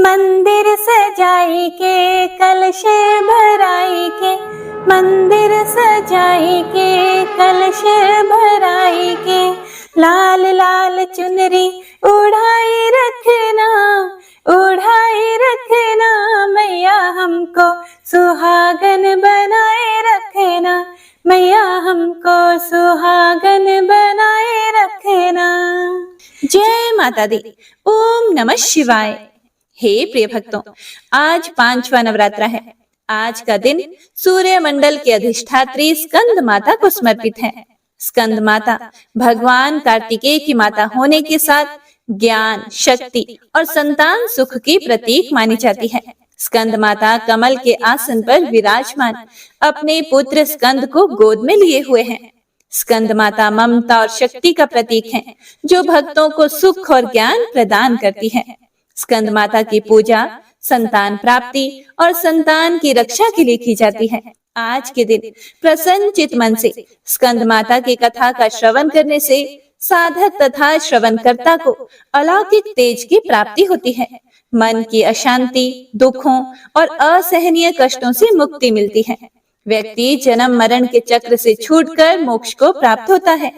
मंदिर सजाई के कलश भराई के, मंदिर सजाई के कलश भराई के, लाल लाल चुनरी उड़ाई रखना, उड़ाई रखना मैया हमको सुहागन बनाए रखना, मैया हमको सुहागन बनाए रखना। जय माता दी। ओम नमः शिवाय। हे प्रिय भक्तों, आज 5वां नवरात्रा है। आज का दिन सूर्य मंडल की अधिष्ठात्री स्कंद माता को समर्पित है। स्कंद माता भगवान कार्तिकेय की माता होने के साथ ज्ञान, शक्ति और संतान सुख की प्रतीक मानी जाती है। स्कंद माता कमल के आसन पर विराजमान अपने पुत्र स्कंद को गोद में लिए हुए हैं। स्कंद माता ममता और शक्ति का प्रतीक है, जो भक्तों को सुख और ज्ञान प्रदान करती है। स्कंद माता की पूजा संतान प्राप्ति और संतान की रक्षा के लिए की जाती है। आज के दिन प्रसन्न चित मन से स्कंद माता की कथा का श्रवण करने से साधक तथा श्रवणकर्ता को अलौकिक तेज की प्राप्ति होती है। मन की अशांति, दुखों और असहनीय कष्टों से मुक्ति मिलती है। व्यक्ति जन्म मरण के चक्र से छूटकर मोक्ष को प्राप्त होता है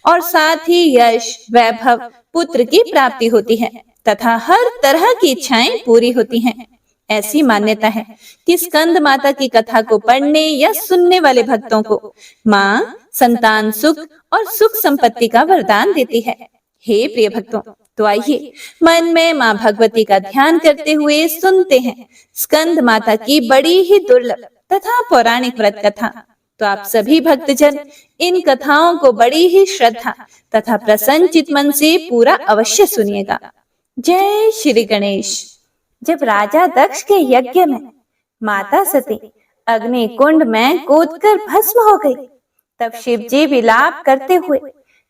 और साथ ही यश, वैभव, पुत्र की प्राप्ति होती है तथा हर तरह की इच्छाएं पूरी होती हैं। ऐसी मान्यता है कि स्कंद माता की कथा को पढ़ने या सुनने वाले भक्तों को माँ संतान सुख और सुख संपत्ति का वरदान देती है। हे प्रिय भक्तों, तो आइए मन में माँ भगवती का ध्यान करते हुए सुनते हैं स्कंद माता की बड़ी ही दुर्लभ तथा पौराणिक व्रत कथा। तो आप सभी भक्तजन इन कथाओं को बड़ी ही श्रद्धा तथा प्रसन्न चित मन से पूरा अवश्य सुनिएगा। जय श्री गणेश। जब राजा दक्ष के यज्ञ में माता सती अग्नि कुंड में कूदकर भस्म हो गई, तब शिव जी विलाप करते हुए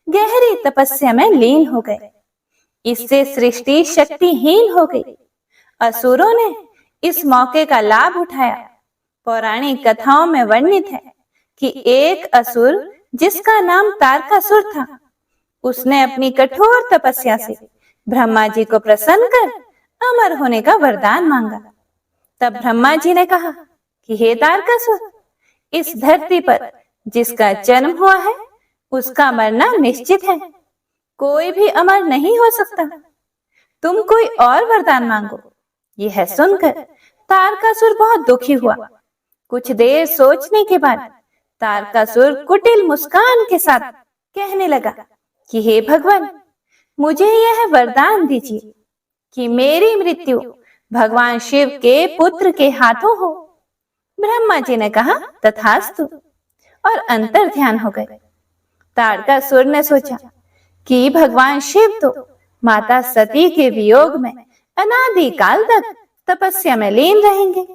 गहरी तपस्या में लीन हो गए। इससे सृष्टि शक्तिहीन हो गई। असुरों ने इस मौके का लाभ उठाया। पौराणिक कथाओं में वर्णित है कि एक असुर जिसका नाम तारकासुर था, उसने अपनी कठोर तपस्या से ब्रह्मा जी को प्रसन्न कर अमर होने का वरदान मांगा। तब ब्रह्मा जी ने कहा कि हे तारकासुर, इस धरती पर जिसका जन्म हुआ है उसका मरना निश्चित है। कोई भी अमर नहीं हो सकता। तुम कोई और वरदान मांगो। यह सुनकर तारकासुर बहुत दुखी हुआ। कुछ देर सोचने के बाद तारकासुर कुटिल मुस्कान के साथ कहने लगा कि हे भगवान, मुझे यह वरदान दीजिए कि मेरी मृत्यु भगवान शिव के पुत्र के हाथों हो। ब्रह्मा जी ने कहा तथास्तु और अंतर ध्यान हो गए। तारकासुर ने सोचा कि भगवान शिव तो माता सती के वियोग में अनादि काल तक तपस्या में लीन रहेंगे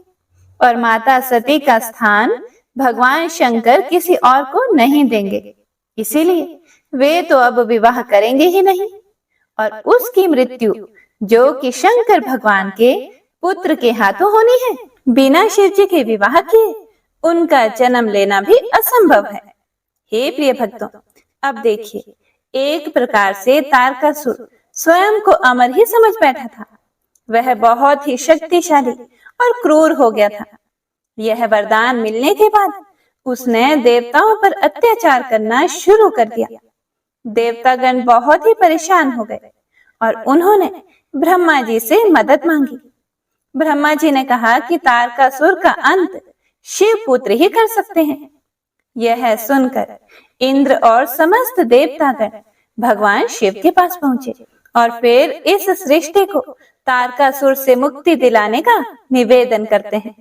और माता सती का स्थान भगवान शंकर किसी और को नहीं देंगे, इसीलिए वे तो अब विवाह करेंगे ही नहीं और उसकी मृत्यु जो कि शंकर भगवान के पुत्र के हाथों होनी है, बिना शिव जी के विवाह किए उनका जन्म लेना भी असंभव है। हे प्रिय भक्तों, अब देखिए, एक प्रकार से तारकासुर स्वयं को अमर ही समझ बैठा था। वह बहुत ही शक्तिशाली और क्रूर हो गया था। यह वरदान मिलने के बाद उसने देवताओं पर अत्याचार करना शुरू कर दिया। देवतागण बहुत ही परेशान हो गए और उन्होंने ब्रह्मा जी से मदद मांगी। ब्रह्मा जी ने कहा कि तारकासुर का अंत शिव पुत्र ही कर सकते हैं। यह सुनकर इंद्र और समस्त देवतागण भगवान शिव के पास पहुंचे और फिर इस सृष्टि को तारकासुर से मुक्ति दिलाने का निवेदन करते हैं।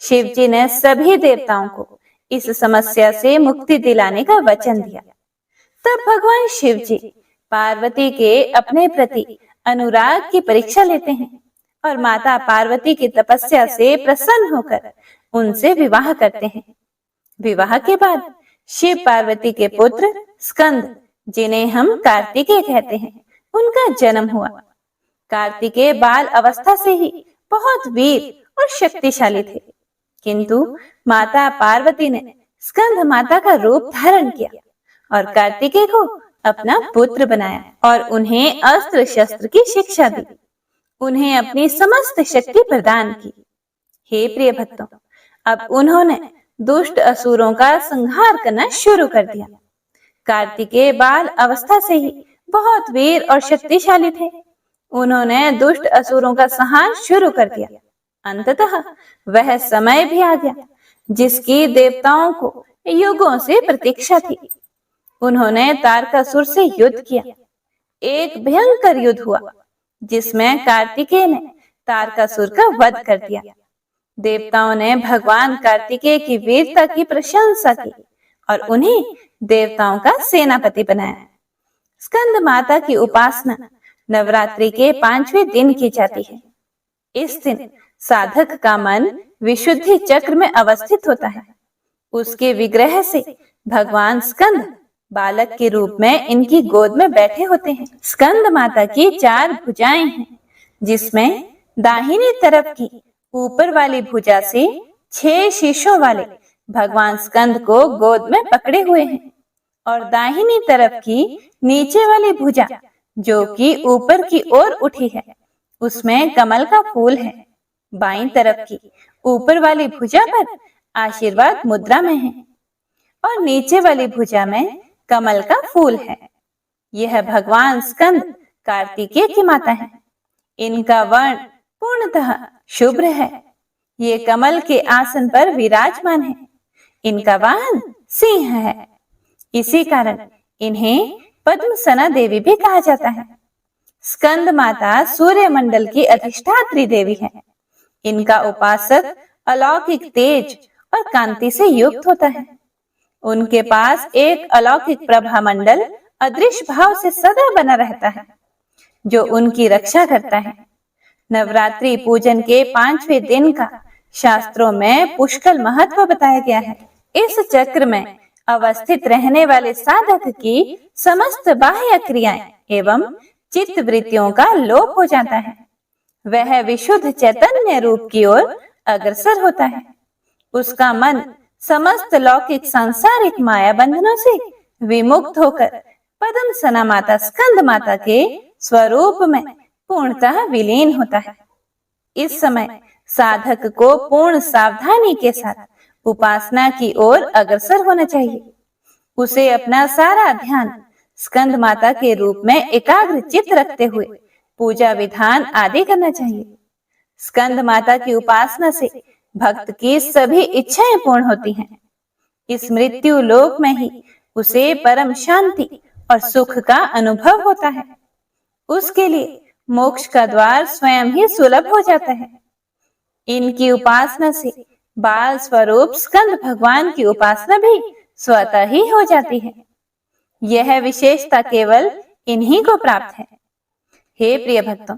शिव जी ने सभी देवताओं को इस समस्या से मुक्ति दिलाने का वचन दिया। तब भगवान शिव जी पार्वती के अपने प्रति अनुराग की परीक्षा लेते हैं और माता पार्वती की तपस्या से प्रसन्न होकर उनसे विवाह करते हैं। विवाह के बाद शिव पार्वती के पुत्र स्कंद, जिन्हें हम कार्तिकेय कहते हैं, उनका जन्म हुआ। कार्तिकेय बाल अवस्था से ही बहुत वीर और शक्तिशाली थे, किंतु माता पार्वती ने स्कंद माता का रूप धारण किया और कार्तिकेय को अपना पुत्र बनाया और उन्हें अस्त्र शस्त्र की शिक्षा दी। उन्हें अपनी समस्त शक्ति प्रदान की। हे प्रिय भक्तों, अब उन्होंने दुष्ट असुरों का संहार करना शुरू कर दिया। कार्तिकेय बाल अवस्था से ही बहुत वीर और शक्तिशाली थे। उन्होंने दुष्ट असुरों का संहार शुरू कर दिया। अंततः वह समय भी आ गया जिसकी देवताओं को युगों से प्रतीक्षा थी। उन्होंने तारकासुर से युद्ध किया। एक भयंकर युद्ध हुआ जिसमें कार्तिकेय ने तारकासुर का वध कर दिया। देवताओं ने भगवान कार्तिकेय की वीरता की प्रशंसा की और उन्हें देवताओं का सेनापति बनाया। स्कंद माता की उपासना नवरात्रि के 5वें दिन की जाती है। इस दिन साधक का मन विशुद्धि चक्र में अवस्थित होता है। उसके विग्रह से भगवान स्कंद बालक के रूप में इनकी गोद में बैठे होते हैं। स्कंद माता की 4 भुजाएं हैं, जिसमें दाहिनी तरफ की ऊपर वाली भुजा से 6 शीशों वाले भगवान स्कंद को गोद में पकड़े हुए हैं और दाहिनी तरफ की नीचे वाली भुजा जो कि ऊपर की ओर उठी है, उसमें कमल का फूल है। बाईं तरफ की ऊपर वाली भुजा पर आशीर्वाद मुद्रा में है और नीचे वाली भुजा में कमल का फूल है। यह भगवान स्कंद कार्तिकेय की माता है। इनका वर्ण पूर्णतः शुभ्र है। ये कमल के आसन पर विराजमान है। इनका वाहन सिंह है। इसी कारण इन्हें पद्मसना देवी भी कहा जाता है। स्कंद माता सूर्य मंडल की अधिष्ठात्री देवी है। इनका उपासक अलौकिक तेज और कांति से युक्त होता है। उनके पास एक अलौकिक प्रभा मंडल अदृश्य भाव से सदा बना रहता है, जो उनकी रक्षा करता है। नवरात्रि पूजन के 5वें दिन का शास्त्रों में पुष्कल महत्व बताया गया है। इस चक्र में अवस्थित रहने वाले साधक की समस्त बाह्य क्रियाएं एवं चित्त वृत्तियों का लोप हो जाता है। वह विशुद्ध चैतन्य रूप की ओर अग्रसर होता है। उसका मन समस्त लौकिक सांसारिक माया बंधनों से विमुक्त होकर पद्मसना माता स्कंद माता के स्वरूप में पूर्णतः विलीन होता है। इस समय साधक को पूर्ण सावधानी के साथ उपासना की ओर अग्रसर होना चाहिए। उसे अपना सारा ध्यान स्कंद माता के रूप में एकाग्र चित्त रखते हुए पूजा विधान आदि करना चाहिए। स्कंद माता की उपासना से भक्त की सभी इच्छाएं पूर्ण होती हैं। इस मृत्यु लोक में ही उसे परम शांति और सुख का अनुभव होता है। उसके लिए मोक्ष का द्वार स्वयं ही सुलभ हो जाता है। इनकी उपासना से बाल स्वरूप स्कंद भगवान की उपासना भी स्वतः ही हो जाती है। यह विशेषता केवल इन्हीं को प्राप्त है। हे प्रिय भक्तों,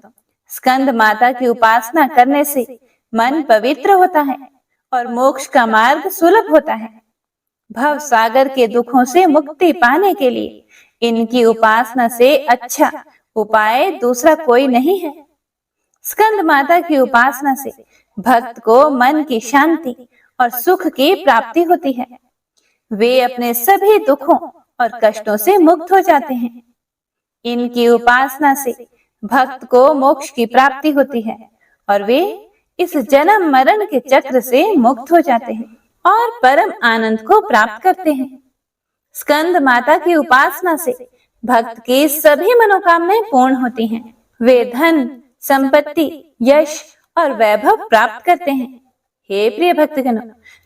स्कंद माता की उपासना करने से मन पवित्र होता है और मोक्ष का मार्ग सुलभ होता है। भव सागर के दुखों से मुक्ति पाने के लिए इनकी उपासना से अच्छा उपाय दूसरा कोई नहीं है। स्कंद माता की उपासना से भक्त को मन की शांति और सुख की प्राप्ति होती है। वे अपने सभी दुखों और कष्टों से मुक्त हो जाते हैं। इनकी उपासना से भक्त को मोक्ष की प्राप्ति होती है और वे इस जन्म मरण के चक्र से मुक्त हो जाते हैं और परम आनंद को प्राप्त करते हैं। स्कंद माता की उपासना से भक्त की सभी मनोकामनाएं पूर्ण होती हैं। वे धन, संपत्ति, यश और वैभव प्राप्त करते हैं। हे प्रिय भक्तगणों,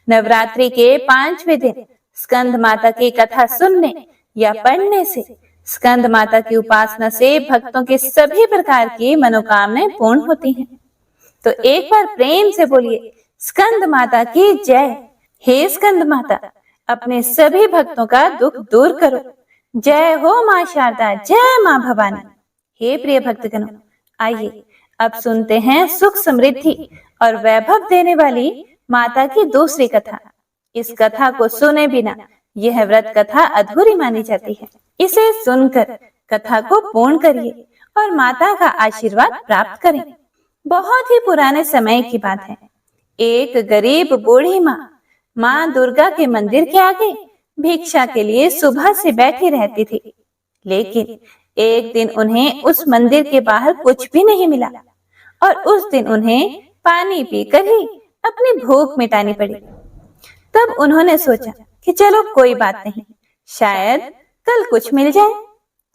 नवरात्रि के 5वें दिन स्कंद माता की कथा सुनने या पढ़ने से स्कंद माता की उपासना से भक्तों के सभी प्रकार की मनोकामनाएं पूर्ण होती हैं। तो एक बार प्रेम से बोलिए स्कंद माता की जय। हे स्कंद माता, अपने सभी भक्तों का दुख दूर करो। जय हो माँ शारदा, जय माँ भवानी। हे प्रिय भक्तगणों, आइए अब सुनते हैं सुख समृद्धि और वैभव देने वाली माता की दूसरी कथा। इस कथा को सुने बिना यह व्रत कथा अधूरी मानी जाती है। इसे सुनकर कथा को पूर्ण करिए और माता का आशीर्वाद प्राप्त करें। बहुत ही पुराने समय की बात है। एक गरीब बूढ़ी माँ दुर्गा के मंदिर के आगे भिक्षा के लिए सुबह से बैठी रहती थी। लेकिन एक दिन उन्हें उस मंदिर के बाहर कुछ भी नहीं मिला और उस दिन उन्हें पानी पीकर ही अपनी भूख मिटानी पड़ी। तब उन्होंने सोचा कि चलो कोई बात नहीं, शायद कल कुछ मिल जाए।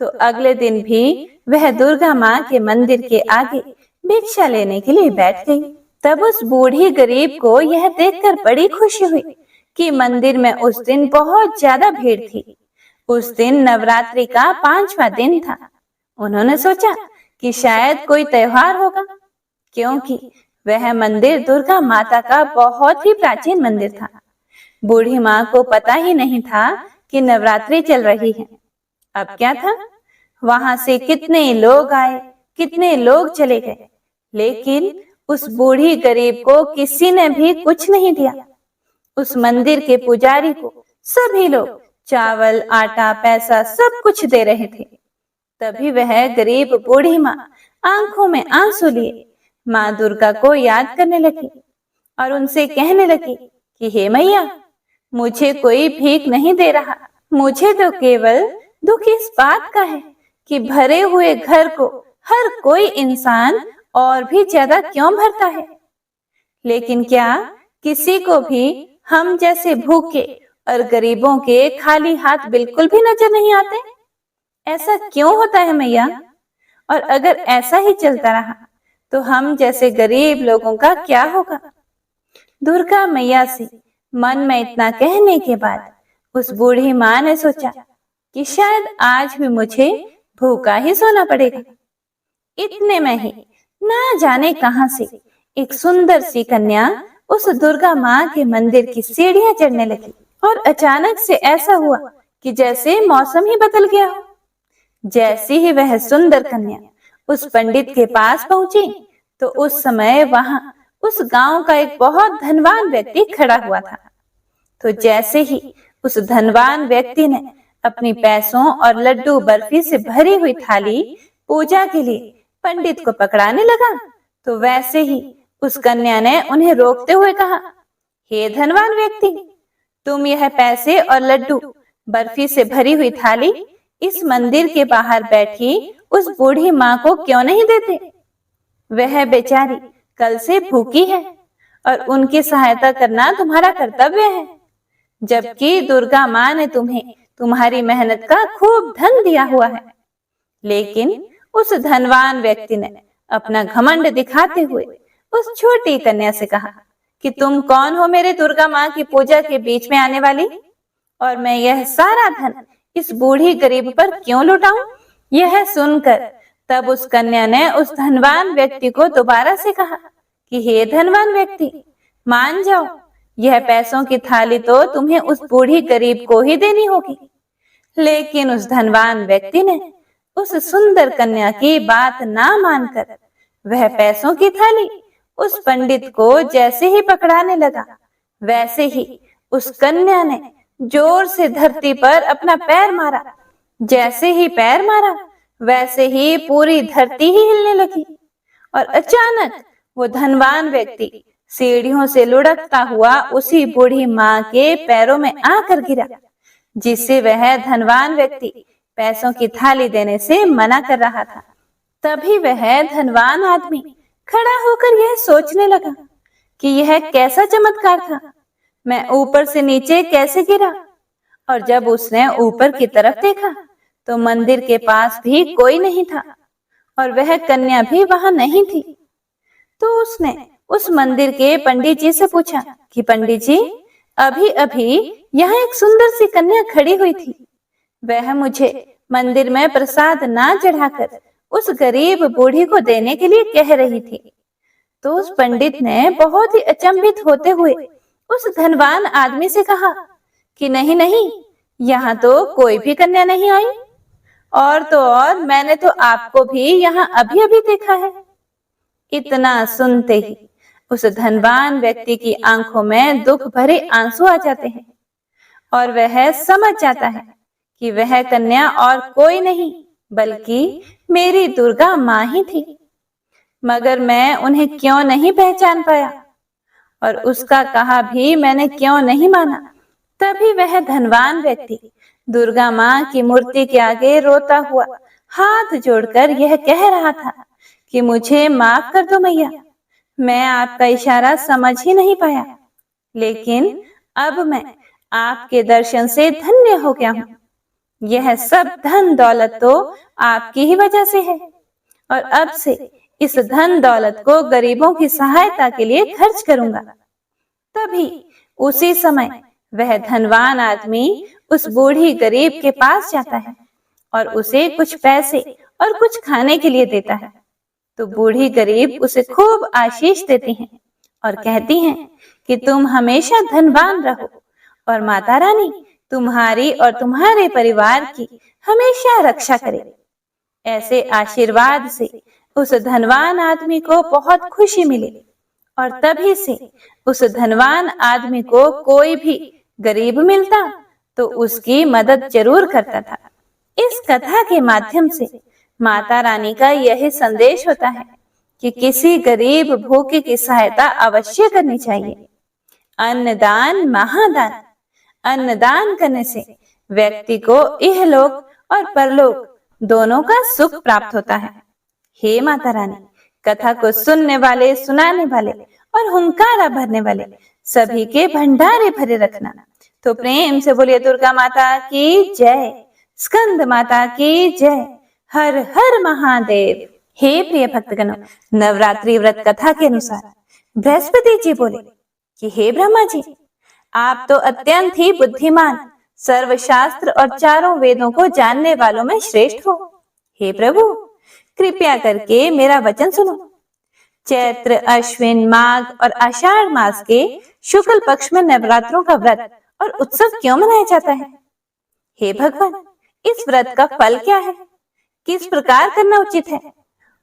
तो अगले दिन भी वह दुर्गा माँ के मंदिर के आगे भिक्षा लेने के लिए बैठ गई। तब उस बूढ़ी गरीब को यह देखकर बड़ी खुशी हुई कि मंदिर में उस दिन बहुत ज्यादा भीड़ थी। उस दिन नवरात्रि का 5वां दिन था। उन्होंने सोचा कि शायद कोई त्योहार होगा, क्योंकि वह मंदिर दुर्गा माता का बहुत ही प्राचीन मंदिर था। बूढ़ी माँ को पता ही नहीं था कि नवरात्रि चल रही है। अब क्या था, वहां से कितने लोग आए, कितने लोग चले गए, लेकिन उस बूढ़ी गरीब को किसी ने भी कुछ नहीं दिया। उस मंदिर के पुजारी को सभी लोग चावल, आटा, पैसा सब कुछ दे रहे थे। तभी वह गरीब बूढ़ी माँ आंखों में आंसू लिए माँ दुर्गा को याद करने लगी और उनसे कहने लगी कि हे मैया, मुझे कोई भीख नहीं दे रहा, मुझे तो केवल दुख इस बात का है कि भरे हुए घर को हर कोई इंसान और भी ज्यादा क्यों भरता है, लेकिन क्या किसी को भी हम जैसे भूखे और गरीबों के खाली हाथ बिल्कुल भी नजर नहीं आते? ऐसा क्यों होता है मैया? और अगर ऐसा ही चलता रहा तो हम जैसे गरीब लोगों का क्या होगा? दुर्गा मैया से मन में इतना कहने के बाद उस बूढ़ी माँ ने सोचा कि शायद आज भी मुझे भूखा ही सोना पड़ेगा। इतने में ही ना जाने कहां से एक सुंदर सी कन्या उस दुर्गा माँ के मंदिर की सीढ़ियां चढ़ने लगी और अचानक से ऐसा हुआ कि जैसे मौसम ही बदल गया हो। जैसे ही वह सुंदर कन्या उस पंडित के पास पहुंची तो उस समय वहां उस गांव का एक बहुत धनवान व्यक्ति खड़ा हुआ था। तो जैसे ही उस धनवान व्यक्ति ने अपनी पैसों और लड्डू बर्फी से भरी हुई थाली पूजा के लिए पंडित को पकड़ाने लगा, तो वैसे ही उस कन्या ने उन्हें रोकते हुए कहा, हे धनवान व्यक्ति, तुम यह पैसे और लड्डू बर्फी से भरी हुई थाली इस मंदिर के बाहर बैठी उस बूढ़ी माँ को क्यों नहीं देते? वह बेचारी कल से भूखी है और उनकी सहायता करना तुम्हारा कर्तव्य है, जबकि दुर्गा माँ ने तुम्हें तुम्हारी मेहनत का खूब धन दिया हुआ है। लेकिन उस धनवान व्यक्ति ने अपना घमंड दिखाते हुए उस छोटी कन्या से कहा कि तुम कौन हो मेरे दुर्गा माँ की पूजा के बीच में आने वाली, और मैं यह सारा धन इस बूढ़ी गरीब पर क्यों लुटाऊं? यह सुनकर तब उस कन्या ने उस धनवान व्यक्ति को दोबारा से कहा कि हे धनवान व्यक्ति, मान जाओ, यह पैसों की थाली तो तुम्हें उस बूढ़ी गरीब को ही देनी होगी। लेकिन उस धनवान व्यक्ति ने उस सुंदर कन्या की बात ना मानकर वह पैसों की थाली उस पंडित को जैसे ही पकड़ाने लगा, वैसे ही उस कन्या ने जोर से धरती पर अपना पैर मारा। जैसे ही पैर मारा वैसे ही पूरी धरती ही हिलने लगी और अचानक वो धनवान व्यक्ति सीढ़ियों से लुढ़कता हुआ उसी बूढ़ी माँ के पैरों में आकर गिरा, जिससे वह धनवान व्यक्ति पैसों की थाली देने से मना कर रहा था। तभी वह धनवान आदमी खड़ा होकर यह सोचने लगा कि यह कैसा चमत्कार था, मैं ऊपर से नीचे कैसे गिरा? और जब उसने ऊपर की तरफ देखा तो मंदिर के पास भी कोई नहीं था और वह कन्या भी वहां नहीं थी। तो उसने उस मंदिर के पंडित जी से पूछा कि पंडित जी, अभी अभी यहाँ एक सुंदर सी कन्या खड़ी हुई थी, वह मुझे मंदिर में प्रसाद ना चढ़ाकर उस गरीब बूढ़ी को देने के लिए कह रही थी। तो उस पंडित ने बहुत ही अचंभित होते हुए उस धनवान आदमी से कहा कि नहीं नहीं, यहाँ तो कोई भी कन्या नहीं आई, और तो और मैंने तो आपको भी यहाँ अभी अभी देखा है। इतना सुनते ही उस धनवान व्यक्ति की आंखों में दुख भरे आंसू आ जाते हैं और वह समझ जाता है कि वह कन्या और कोई नहीं बल्कि मेरी दुर्गा माँ ही थी, मगर मैं उन्हें क्यों नहीं पहचान पाया और उसका कहा भी मैंने क्यों नहीं माना। तभी वह धनवान व्यक्ति दुर्गा माँ की मूर्ति के आगे रोता हुआ हाथ जोड़कर यह कह रहा था कि मुझे माफ कर दो मैया, मैं आपका इशारा समझ ही नहीं पाया, लेकिन अब मैं आपके दर्शन से धन्य हो गया हूँ। यह सब धन दौलत तो आपकी ही वजह से है, और अब से इस धन दौलत को गरीबों की सहायता के लिए खर्च करूंगा। तभी उसी समय वह धनवान आदमी उस बूढ़ी गरीब के पास जाता है और उसे कुछ पैसे और कुछ खाने के लिए देता है। तो बूढ़ी गरीब उसे खूब आशीष देती हैं और कहती हैं कि तुम हमेशा धनवान रहो और माता रानी तुम्हारी और तुम्हारे परिवार की हमेशा रक्षा करे। ऐसे आशीर्वाद से उस धनवान आदमी को बहुत खुशी मिली और तभी से उस धनवान आदमी को कोई भी गरीब मिलता तो उसकी मदद जरूर करता था। इस कथा के माध्यम से माता रानी का यही संदेश होता है कि किसी गरीब भूखे की सहायता अवश्य करनी चाहिए। अन्नदान महादान। अन्नदान करने से व्यक्ति को इहलोक और परलोक दोनों का सुख प्राप्त होता है। हे माता रानी, कथा को सुनने वाले, सुनाने वाले और हुंकारा भरने वाले सभी के भंडारे भरे रखना। तो प्रेम से बोलिए दुर्गा माता की जय, स्कंद माता की जय, हर हर महादेव। हे प्रिय भक्तगणों, नवरात्रि व्रत कथा के अनुसार बृहस्पति जी बोले कि हे ब्रह्मा जी, आप तो अत्यंत ही बुद्धिमान, सर्वशास्त्र और चारों वेदों को जानने वालों में श्रेष्ठ हो। हे प्रभु, कृपया करके मेरा वचन सुनो। चैत्र, अश्विन, माघ और आषाढ़ मास के शुक्ल पक्ष में नवरात्रों का व्रत और उत्सव क्यों मनाया जाता है? हे भगवान, इस व्रत का फल क्या है? किस प्रकार करना उचित है?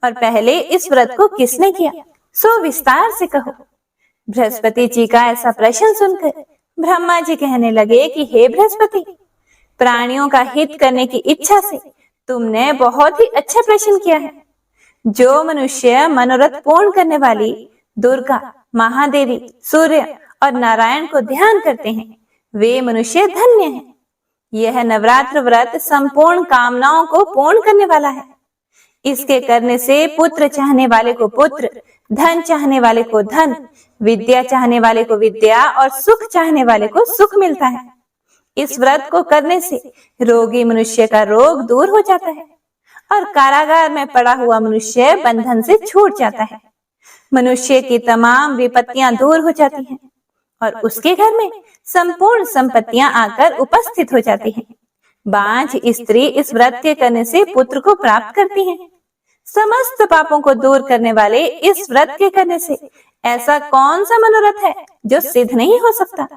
और पहले इस व्रत को किसने किया, सो विस्तार से कहो। बृहस्पति जी का ऐसा प्रश्न सुनकर ब्रह्मा जी कहने लगे कि हे बृहस्पति, प्राणियों का हित करने की इच्छा से तुमने बहुत ही अच्छा प्रश्न किया है। जो मनुष्य मनोरथ पूर्ण करने वाली दुर्गा, महादेवी, सूर्य और नारायण को ध्यान करते हैं, वे मनुष्य धन्य हैं। यह नवरात्र व्रत संपूर्ण कामनाओं को पूर्ण करने वाला है। इसके करने से पुत्र चाहने वाले को पुत्र, धन चाहने वाले को धन, विद्या चाहने वाले को विद्या और सुख चाहने वाले को सुख मिलता है। इस व्रत को करने से रोगी मनुष्य का रोग दूर हो जाता है और कारागार में पड़ा हुआ मनुष्य बंधन से छूट जाता है। मनुष्य की तमाम विपत्तियां दूर हो जाती हैं और उसके घर में संपूर्ण संपत्तियां आकर उपस्थित हो जाती हैं। बांझ स्त्री इस व्रत के करने से पुत्र को प्राप्त करती हैं। समस्त पापों को दूर करने वाले इस व्रत के करने से ऐसा कौन सा मनोरथ है जो सिद्ध नहीं हो सकता?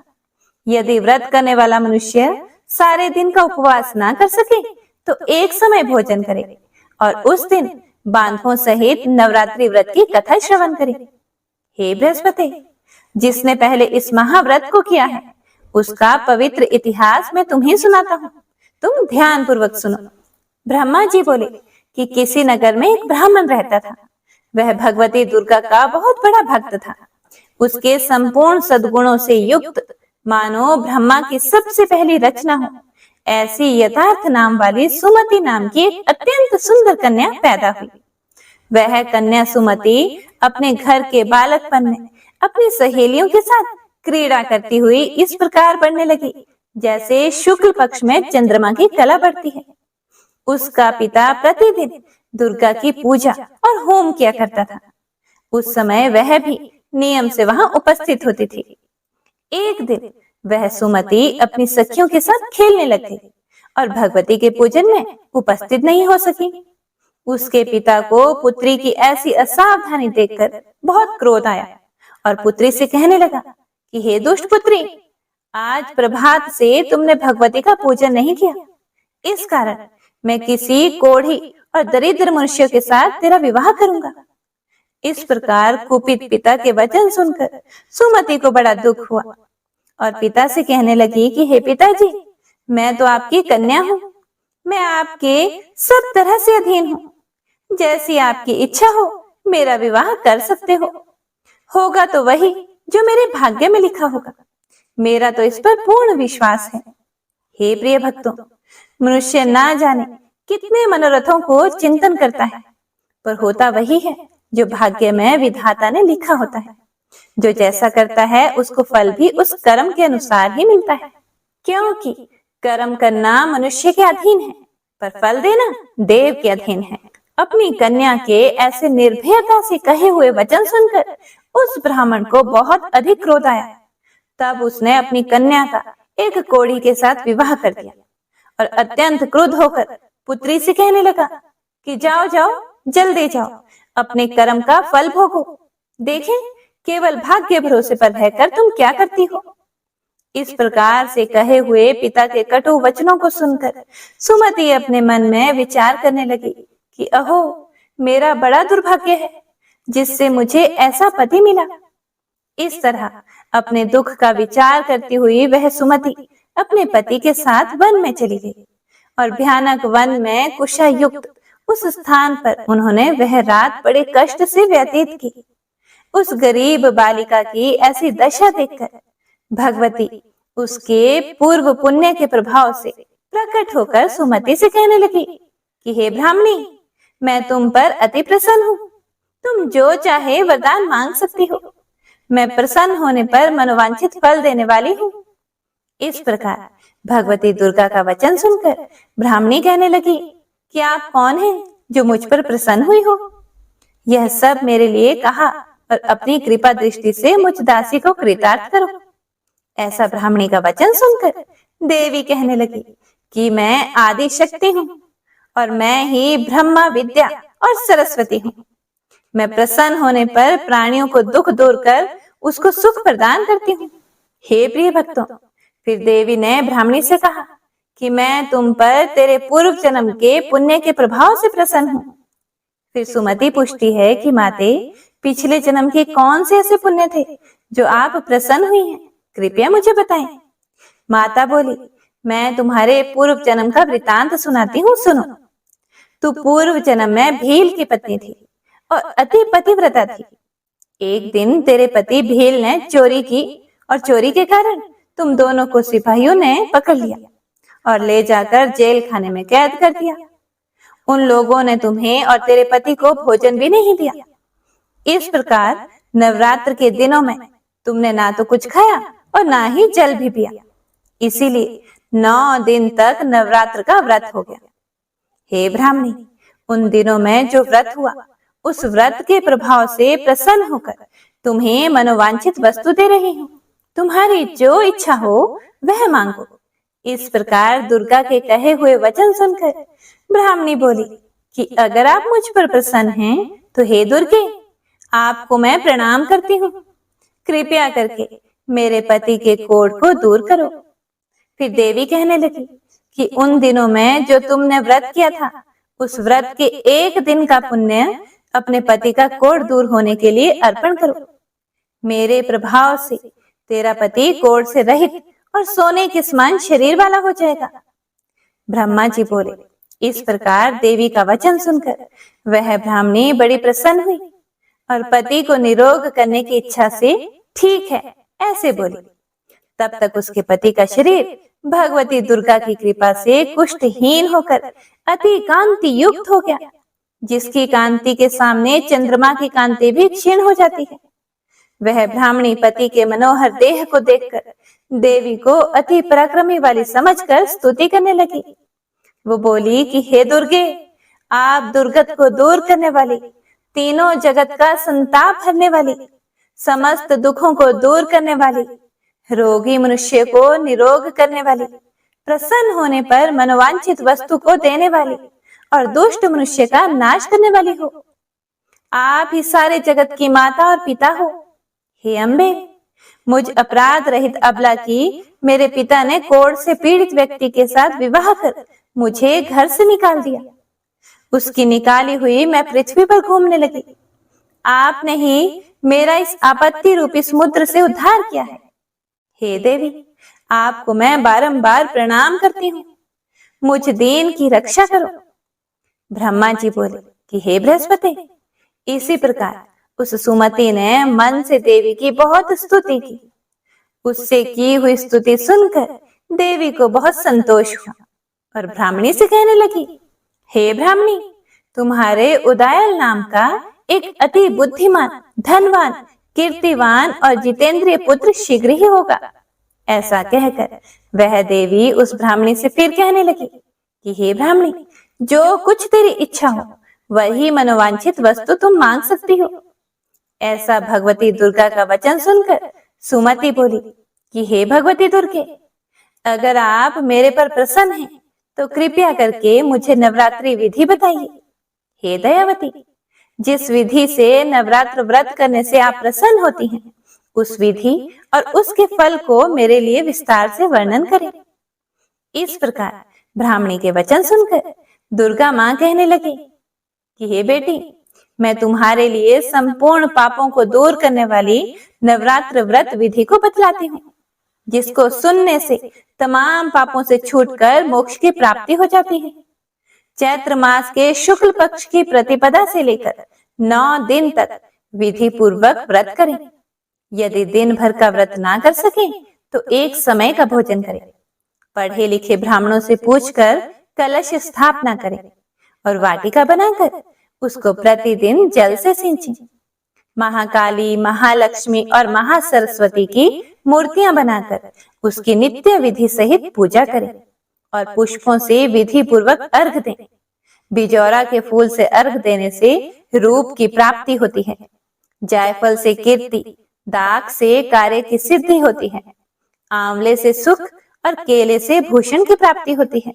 यदि व्रत करने वाला मनुष्य सारे दिन का उपवास ना कर सके तो एक समय भोजन करे और उस दिन बांधों सहित नवरात्रि व्रत की कथा श्रवण करे। हे बृहस्पति, जिसने पहले इस महाव्रत को किया है उसका पवित्र इतिहास मैं तुम्हें सुनाता हूँ, तुम ध्यान पूर्वक सुनो। ब्रह्मा जी बोले कि किसी नगर में एक ब्राह्मण रहता था। वह भगवती दुर्गा का बहुत बड़ा भक्त था। उसके संपूर्ण सद्गुणों से युक्त मानो ब्रह्मा की सबसे पहली रचना हो ऐसी यथार्थ नाम वाली सुमति नाम की एक अत्यंत सुंदर कन्या पैदा हुई। वह कन्या सुमति अपने घर के बालकपन में अपनी सहेलियों के साथ क्रीड़ा करती हुई इस प्रकार बढ़ने लगी जैसे शुक्ल पक्ष में चंद्रमा की कला बढ़ती है। उसका पिता प्रतिदिन दुर्गा की पूजा और होम किया करता था। उस समय वह भी नियम से वहां उपस्थित होती थी। एक दिन वह सुमति अपनी सखियों के साथ खेलने लग गई और भगवती के पूजन में उपस्थित नहीं हो सकी। उसके पिता को पुत्री की ऐसी असावधानी देखकर बहुत क्रोध आया और पुत्री से कहने लगा कि हे दुष्ट पुत्री, आज प्रभात से तुमने भगवती का पूजन नहीं किया, इस कारण मैं किसी कोढ़ी और दरिद्र मनुष्य के साथ तेरा विवाह करूंगा। इस प्रकार कुपित पिता के वचन सुनकर सुमति को बड़ा दुख हुआ और पिता से कहने लगी कि हे पिताजी, मैं तो आपकी कन्या हूँ, मैं आपके सब तरह से अधीन हूँ। जैसी आपकी इच्छा हो मेरा विवाह कर सकते हो। होगा तो वही जो मेरे भाग्य में लिखा होगा। मेरा तो इस पर पूर्ण विश्वास है। हे प्रिय भक्तों, मनुष्य ना जाने कितने मनोरथों को चिंतन करता है, पर होता वही है जो भाग्य में विधाता ने लिखा होता है। जो जैसा करता है उसको फल भी उस कर्म के अनुसार ही मिलता है, क्योंकि कर्म करना मनुष्य के अधीन है, पर फल देना देव के अधीन है। अपनी कन्या के ऐसे निर्भयता से कहे हुए वचन सुनकर उस ब्राह्मण को बहुत अधिक क्रोध आया। तब उसने अपनी कन्या का एक कोढ़ी के साथ विवाह कर दिया और अत्यंत क्रुद्ध होकर पुत्री से कहने लगा कि जाओ जाओ, जल्दी जाओ, अपने कर्म का फल भोगो। देखें, केवल भाग्य भरोसे पर रहकर तुम क्या करती हो। इस प्रकार से कहे हुए पिता के कटु वचनों को सुनकर सुमति अपने मन में विचार करने लगी कि अहो, मेरा बड़ा दुर्भाग्य है जिससे मुझे ऐसा पति मिला। इस तरह अपने दुख का विचार करती हुई वह सुमति अपने पति के साथ वन में चली गई और भयानक वन में कुशा युक्त उस स्थान पर उन्होंने वह रात बड़े कष्ट से व्यतीत की। उस गरीब बालिका की ऐसी दशा देखकर भगवती उसके पूर्व पुण्य के प्रभाव से प्रकट होकर सुमति से कहने लगी कि हे ब्राह्मणी, मैं तुम पर अति प्रसन्न हूँ। तुम जो चाहे वरदान मांग सकती हो। मैं प्रसन्न होने पर मनोवांछित फल देने वाली हूँ। इस प्रकार भगवती दुर्गा का वचन सुनकर ब्राह्मणी कहने लगी कि आप कौन हैं जो मुझ पर प्रसन्न हुई हो। यह सब मेरे लिए कहा और अपनी कृपा दृष्टि से मुझ दासी को कृतार्थ करो। ऐसा ब्राह्मणी का वचन सुनकर देवी कहने लगी कि मैं आदि शक्ति हूँ और मैं ही ब्रह्मा विद्या और सरस्वती हूँ। मैं प्रसन्न होने पर प्राणियों को दुख दूर कर उसको सुख प्रदान करती हूँ। हे प्रिय भक्तों, फिर देवी ने ब्राह्मणी से कहा कि मैं तुम पर तेरे पूर्व जन्म के पुण्य के प्रभाव से प्रसन्न हूँ। फिर सुमति पूछती है कि माते, पिछले जन्म के कौन से ऐसे पुण्य थे जो आप प्रसन्न हुई हैं, कृपया मुझे बताएं। माता बोली, मैं तुम्हारे पूर्व जन्म का वृतांत सुनाती हूँ, सुनो। तू पूर्व जन्म में भील की पत्नी थी और अति पतिव्रता थी। एक दिन तेरे पति भील ने चोरी की और चोरी के कारण तुम दोनों को सिपाहियों ने पकड़ लिया और ले जाकर जेल खाने में कैद कर दिया। उन लोगों ने तुम्हें और तेरे पति को भोजन भी नहीं दिया। इस प्रकार नवरात्र के दिनों में तुमने ना तो कुछ खाया और ना ही जल भी पिया। इसीलिए 9 दिन तक नवरात्र का व्रत हो गया। हे ब्राह्मणी, उन दिनों में जो व्रत हुआ, उस व्रत के प्रभाव से प्रसन्न होकर तुम्हें मनोवांछित वस्तु दे रही हूँ। तुम्हारी जो इच्छा हो वह मांगो। इस प्रकार दुर्गा के कहे हुए वचन सुनकर ब्राह्मणी बोली कि अगर आप मुझ पर प्रसन्न हैं तो हे दुर्गे, आपको मैं प्रणाम करती हूँ। कृपया करके मेरे पति के कोढ़ को दूर करो। फिर देवी कहने लगी कि उन दिनों में जो तुमने व्रत किया था, उस व्रत के एक दिन का पुण्य अपने पति का कोढ़ दूर होने के लिए अर्पण करो। मेरे प्रभाव से तेरा पति कोढ़ से रहित और सोने के समान शरीर वाला हो जाएगा। ब्रह्मा जी बोले। इस प्रकार देवी का वचन सुनकर वह ब्राह्मणी बड़ी प्रसन्न हुई और पति को निरोग करने की इच्छा से ठीक है ऐसे बोली। तब तक उसके पति का शरीर भगवती दुर्गा की कृपा से कुष्ठहीन होकर अति कांति युक्त हो गया, जिसकी कांति के सामने चंद्रमा की कांति भी क्षीण हो जाती है। वह ब्राह्मणी पति के मनोहर देह को देखकर देवी को अति पराक्रमी वाली समझकर स्तुति करने लगी। वो बोली कि हे दुर्गे, आप दुर्गत को दूर करने वाली, तीनों जगत का संताप हरने वाली, समस्त दुखों को दूर करने वाली, रोगी मनुष्य को निरोग करने वाली, प्रसन्न होने पर मनोवांछित वस्तु को देने वाली और दुष्ट मनुष्य का नाश करने वाली हो। आप ही सारे जगत की माता और पिता हो। हे अम्बे, मुझ अपराध रहित अबला की मेरे पिता ने कोढ़ से पीड़ित व्यक्ति के साथ विवाह कर मुझे घर से निकाल दिया। उसकी निकाली हुई मैं पृथ्वी पर घूमने लगी। आपने ही मेरा इस आपत्ति रूपी समुद्र से उद्धार किया है। हे देवी, आपको मैं बारंबार प्रणाम करती हूँ। मुझ दीन की रक्षा करो। ब्रह्मा जी बोले कि हे बृहस्पति, इसी प्रकार उस सुमति ने मन से देवी की बहुत स्तुति की। उससे की हुई स्तुति सुनकर देवी को बहुत संतोष हुआ और ब्राह्मणी से कहने लगी, हे ब्राह्मणी, तुम्हारे उदयन नाम का एक अति बुद्धिमान, धनवान, कीर्तिवान और जितेंद्रिय पुत्र शीघ्र ही होगा। ऐसा कहकर वह देवी उस ब्राह्मणी से फिर कहने लगी कि हे ब्राह्मणी, जो कुछ तेरी इच्छा हो वही मनोवांछित वस्तु तुम मांग सकती हो। ऐसा भगवती दुर्गा का वचन सुनकर सुमति बोली कि हे भगवती दुर्गे, अगर आप मेरे पर प्रसन्न हैं तो कृपया करके मुझे नवरात्रि विधि बताइए। हे दयावती, जिस विधि से नवरात्र व्रत करने से आप प्रसन्न होती हैं, उस विधि और उसके फल को मेरे लिए विस्तार से वर्णन करें। इस प्रकार ब्राह्मणी के वचन सुनकर दुर्गा मां कहने लगी कि हे बेटी, मैं तुम्हारे लिए संपूर्ण पापों को दूर करने वाली नवरात्र व्रत विधि को बतलाती हूँ, जिसको सुनने से तमाम पापों से छूटकर मोक्ष की प्राप्ति हो जाती है। चैत्र मास के शुक्ल पक्ष की प्रतिपदा से लेकर 9 दिन तक विधि पूर्वक व्रत करें। यदि दिन भर का व्रत ना कर सके तो एक समय का भोजन करें। पढ़े लिखे ब्राह्मणों से पूछकर कलश स्थापना करें और वाटिका बनाकर उसको प्रतिदिन जल से सींचें। महाकाली, महालक्ष्मी और महासरस्वती की मूर्तियां बनाकर उसकी नित्य विधि सहित पूजा करें और पुष्पों से विधि पूर्वक अर्घ दें। बिजौरा के फूल से अर्घ देने से रूप की प्राप्ति होती है। जायफल से कीर्ति, दाख से कार्य की सिद्धि होती है। आंवले से सुख और केले से भूषण की प्राप्ति होती है।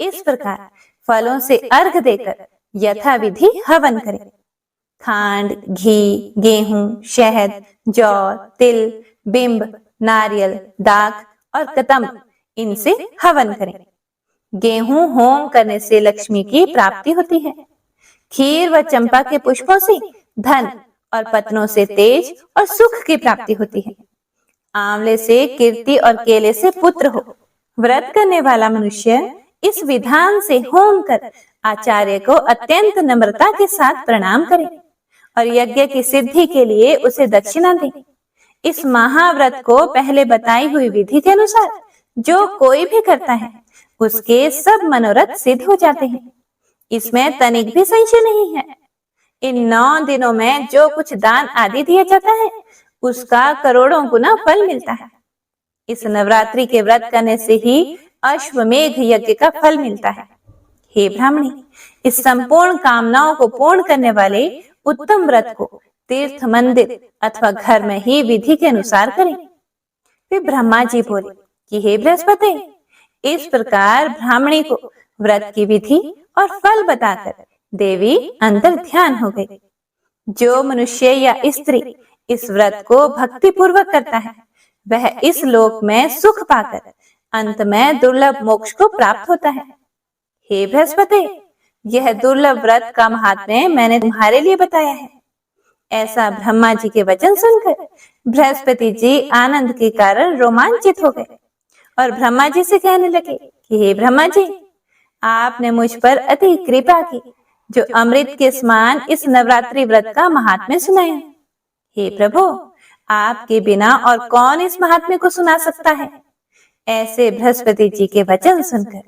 इस प्रकार फलों से अर्घ देकर यथा विधि हवन करें। खांड, घी, गेहूं, शहद, जौ, तिल, बिंब, नारियल, दाख और कतम्ब, इनसे हवन करें। गेहूं होम करने से लक्ष्मी की प्राप्ति होती है। खीर व चंपा के पुष्पों से धन और पत्नों से तेज और सुख की प्राप्ति होती है। आंवले से कीर्ति और केले से पुत्र हो। व्रत करने वाला मनुष्य इस विधान से होम कर आचार्य को अत्यंत नम्रता के साथ प्रणाम करे और यज्ञ की सिद्धि के लिए उसे दक्षिणा दे। इस महाव्रत को पहले बताई हुई विधि के अनुसार जो कोई भी करता है उसके सब मनोरथ सिद्ध हो जाते हैं। इसमें तनिक भी संशय नहीं है। इन 9 दिनों में जो कुछ दान आदि दिया जाता है उसका करोड़ों गुना फल मिलता है। इस नवरात्रि के व्रत करने से ही अश्वमेघ यज्ञ का फल मिलता है। हे ब्राह्मणी, इस संपूर्ण कामनाओं को पूर्ण करने वाले उत्तम व्रत को तीर्थ, मंदिर अथवा घर में ही विधि के अनुसार करें। फिर ब्रह्मा जी बोले कि हे बृहस्पति, इस प्रकार ब्राह्मणी को व्रत की विधि और फल बताकर देवी अंतर ध्यान हो गई। जो मनुष्य या स्त्री इस व्रत को भक्ति पूर्वक करता है वह इस लोक में सुख पाकर अंत में दुर्लभ मोक्ष को प्राप्त होता है। हे बृहस्पति, यह दुर्लभ व्रत का महात्म्य मैंने तुम्हारे लिए बताया है। ऐसा ब्रह्मा जी के वचन सुनकर बृहस्पति जी आनंद के कारण रोमांचित हो गए और ब्रह्मा जी से कहने लगे कि हे ब्रह्मा जी, आपने मुझ पर अति कृपा की जो अमृत के समान इस नवरात्रि व्रत का महात्म्य सुनाया। हे प्रभु, आपके बिना और कौन इस महात्म्य को सुना सकता है। ऐसे बृहस्पति जी के वचन सुनकर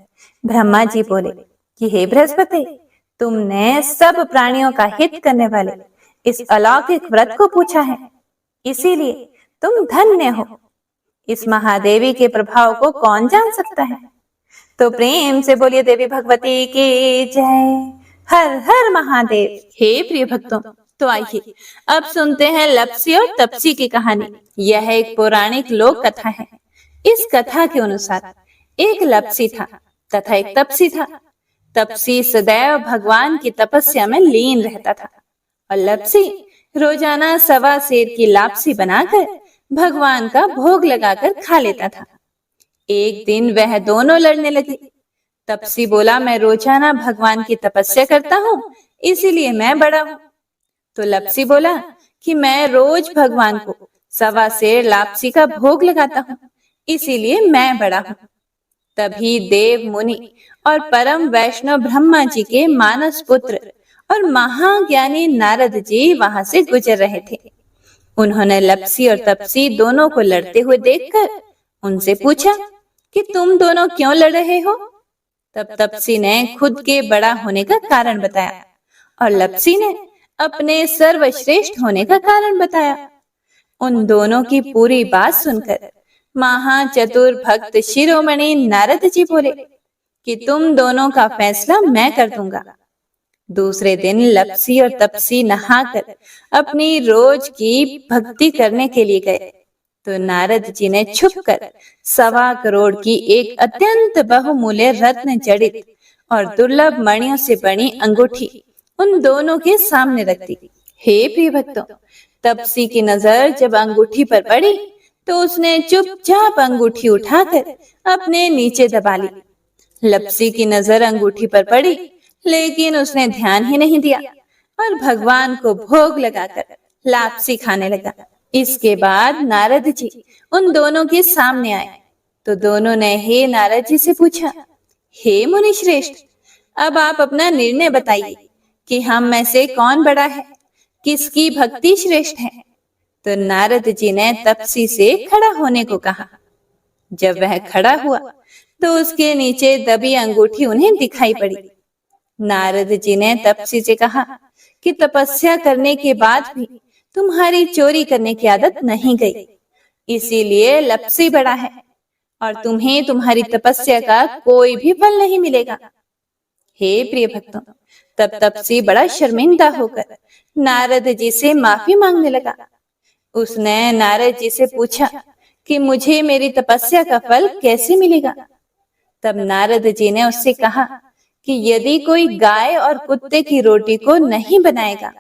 ब्रह्मा जी बोले कि हे बृहस्पति, तुमने सब प्राणियों का हित करने वाले इस अलौकिक व्रत को पूछा है, इसीलिए तुम धन्य हो। इस महादेवी के प्रभाव को कौन जान सकता है। तो प्रेम से बोलिए देवी भगवती की जय। हर हर महादेव। हे प्रिय भक्तों, तो आइए अब सुनते हैं लप्सी और तपसी की कहानी। यह एक पौराणिक लोक कथा है। इस कथा के अनुसार एक लप्सी था तथा एक तपसी था। तपसी सदैव भगवान की तपस्या में लीन रहता था और लप्सी रोजाना 1.25 सेर की लापसी बनाकर भगवान का भोग लगाकर खा लेता था। एक दिन वह दोनों लड़ने लगे। तपसी बोला, मैं रोजाना भगवान की तपस्या करता हूँ, इसीलिए मैं बड़ा हूँ। तो लप्सी बोला कि मैं रोज भगवान को 1.25 सेर लापसी का भोग लगाता हूँ, इसीलिए मैं बड़ा हूँ। तभी देव मुनि और परम वैष्णव ब्रह्मा जी के मानस पुत्र और महाज्ञानी नारद जी वहां से गुजर रहे थे। उन्होंने लप्सी और तपसी दोनों को लड़ते हुए देखकर उनसे पूछा कि तुम दोनों क्यों लड़ रहे हो। तब तपसी ने खुद के बड़ा होने का कारण बताया और लप्सी ने अपने सर्वश्रेष्ठ होने का कारण बताया। उन दोनों की पूरी बात सुनकर महाचतुर भक्त शिरोमणि नारद जी बोले कि तुम दोनों का फैसला मैं कर दूंगा। दूसरे दिन लप्सी और तपसी नहाकर अपनी रोज की भक्ति करने के लिए गए तो नारद जी ने छुपकर 1.25 करोड़ की एक अत्यंत बहुमूल्य रत्न जड़ित और दुर्लभ मणियों से बनी अंगूठी उन दोनों के सामने रख दी। हे प्रिय भक्तों, तपसी की नजर जब अंगूठी पर पड़ी तो उसने चुपचाप अंगूठी उठाकर अपने नीचे दबा ली। लप्सी की नजर अंगूठी पर पड़ी लेकिन उसने ध्यान ही नहीं दिया और भगवान को भोग लगाकर लापसी खाने लगा। इसके बाद नारद जी उन दोनों के सामने आए तो दोनों ने हे नारद जी से पूछा, हे मुनि श्रेष्ठ, अब आप अपना निर्णय बताइए कि हम में से कौन बड़ा है, किसकी भक्ति श्रेष्ठ है। तो नारद जी ने तपसी से खड़ा होने को कहा। जब वह खड़ा हुआ तो उसके नीचे दबी अंगूठी उन्हें दिखाई पड़ी। नारद जी ने तपसी से कहा कि तपस्या करने के बाद भी तुम्हारी चोरी करने की आदत नहीं गई, इसीलिए लप्सी बड़ा है और तुम्हें तुम्हारी तपस्या का कोई भी फल नहीं मिलेगा। हे प्रिय भक्तों, तब तपसी बड़ा शर्मिंदा होकर नारद जी से माफी मांगने लगा। उसने नारद जी से पूछा कि मुझे मेरी तपस्या का फल कैसे मिलेगा। तब नारद जी ने उससे कहा कि यदि कोई गाय और कुत्ते की रोटी को नहीं बनाएगा,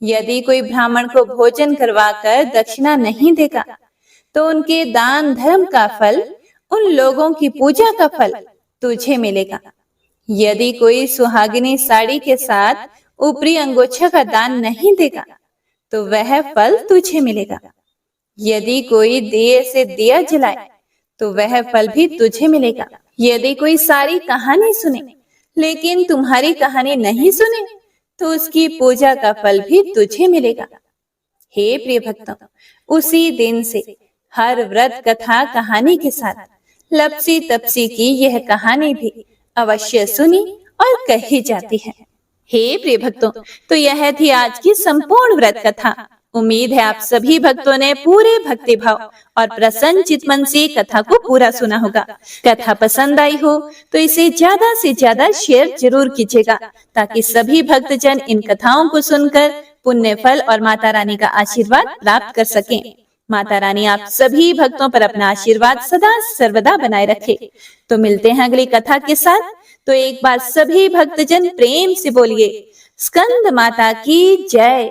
यदि कोई ब्राह्मण को भोजन करवाकर दक्षिणा नहीं देगा, तो उनके दान धर्म का फल, उन लोगों की पूजा का फल तुझे मिलेगा। यदि कोई सुहागिनी साड़ी के साथ ऊपरी अंगोछा का दान नहीं देगा तो वह फल तुझे मिलेगा। यदि कोई दिए से दिया जलाए तो वह फल भी तुझे मिलेगा। यदि कोई सारी कहानी सुने लेकिन तुम्हारी कहानी नहीं सुने तो उसकी पूजा का फल भी तुझे मिलेगा। हे प्रिय भक्तों, उसी दिन से हर व्रत कथा कहानी के साथ लप्सी तपसी की यह कहानी भी अवश्य सुनी और कही जाती है। हे प्रिय भक्तों, तो यह थी आज की संपूर्ण व्रत कथा। उम्मीद है आप सभी भक्तों ने पूरे भक्ति भाव और प्रसन्न चितमन से कथा को पूरा सुना होगा। कथा पसंद आई हो तो इसे ज्यादा से ज्यादा शेयर जरूर कीजिएगा ताकि सभी भक्तजन इन कथाओं को सुनकर पुण्य फल और माता रानी का आशीर्वाद प्राप्त कर सकें। माता रानी आप सभी भक्तों पर अपना आशीर्वाद सदा सर्वदा बनाए रखे। तो मिलते हैं अगली कथा के साथ। तो एक बार सभी भक्तजन प्रेम से बोलिए, स्कंद माता की जय।